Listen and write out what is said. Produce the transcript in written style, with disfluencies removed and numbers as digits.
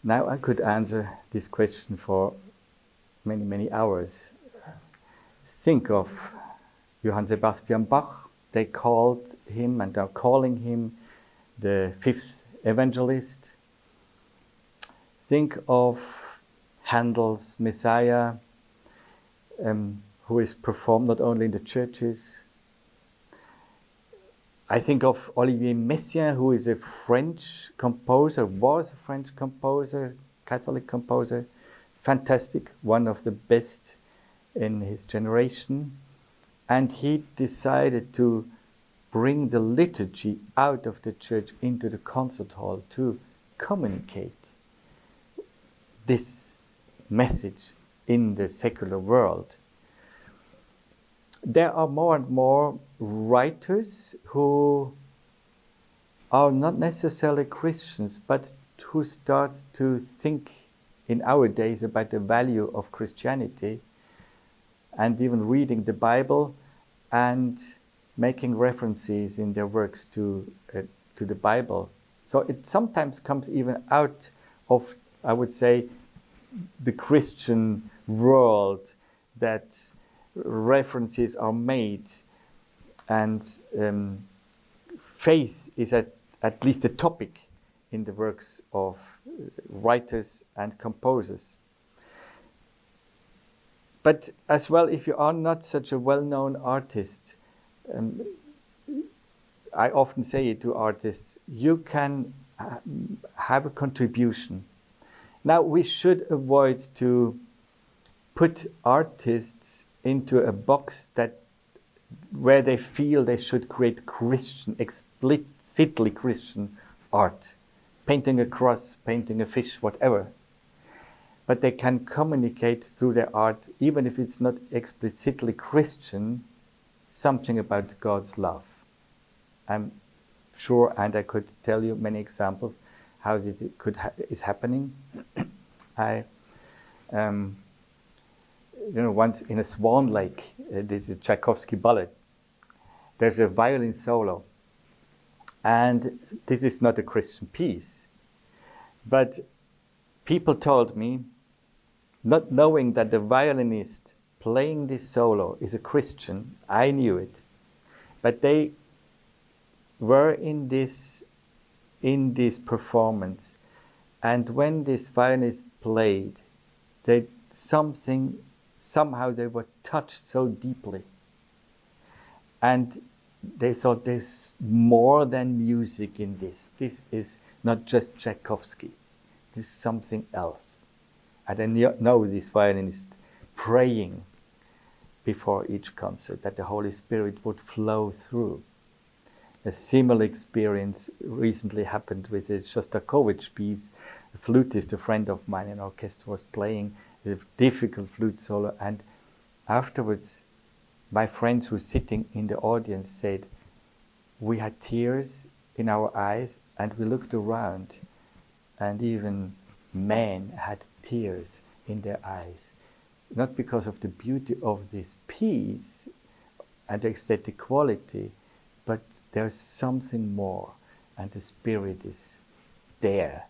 Now I could answer this question for many, many hours. Think of Johann Sebastian Bach. They called him and are calling him the fifth evangelist. Think of Handel's Messiah, who is performed not only in the churches. I think of Olivier Messiaen, who is a French composer, was a French composer, Catholic composer, fantastic, one of the best in his generation. And he decided to bring the liturgy out of the church into the concert hall to communicate this message in the secular world. There are more and more writers who are not necessarily Christians, but who start to think in our days about the value of Christianity, and even reading the Bible and making references in their works to the Bible. So it sometimes comes even out of, I would say, the Christian world, that references are made, and faith is at least a topic in the works of writers and composers. But as well, if you are not such a well-known artist, I often say it to artists, you can have a contribution. Now, we should avoid to put artists into a box where they feel they should create Christian, explicitly Christian art, painting a cross, painting a fish, whatever. But they can communicate through their art, even if it's not explicitly Christian, something about God's love. I'm sure, and I could tell you many examples how this is happening. I, once in a Swan Lake, there's a Tchaikovsky ballet. There's a violin solo, and this is not a Christian piece, but people told me, not knowing that the violinist playing this solo is a Christian, I knew it, but they were in this performance, and when this violinist played, somehow they were touched so deeply, and they thought there's more than music in this. This is not just Tchaikovsky. This is something else. And I know this violinist praying before each concert that the Holy Spirit would flow through. A similar experience recently happened with a Shostakovich piece. A flutist, a friend of mine in orchestra, was playing a difficult flute solo, and afterwards my friends who were sitting in the audience said, we had tears in our eyes, and we looked around, and even men had tears in their eyes. Not because of the beauty of this piece and the aesthetic quality, but there's something more, and the Spirit is there.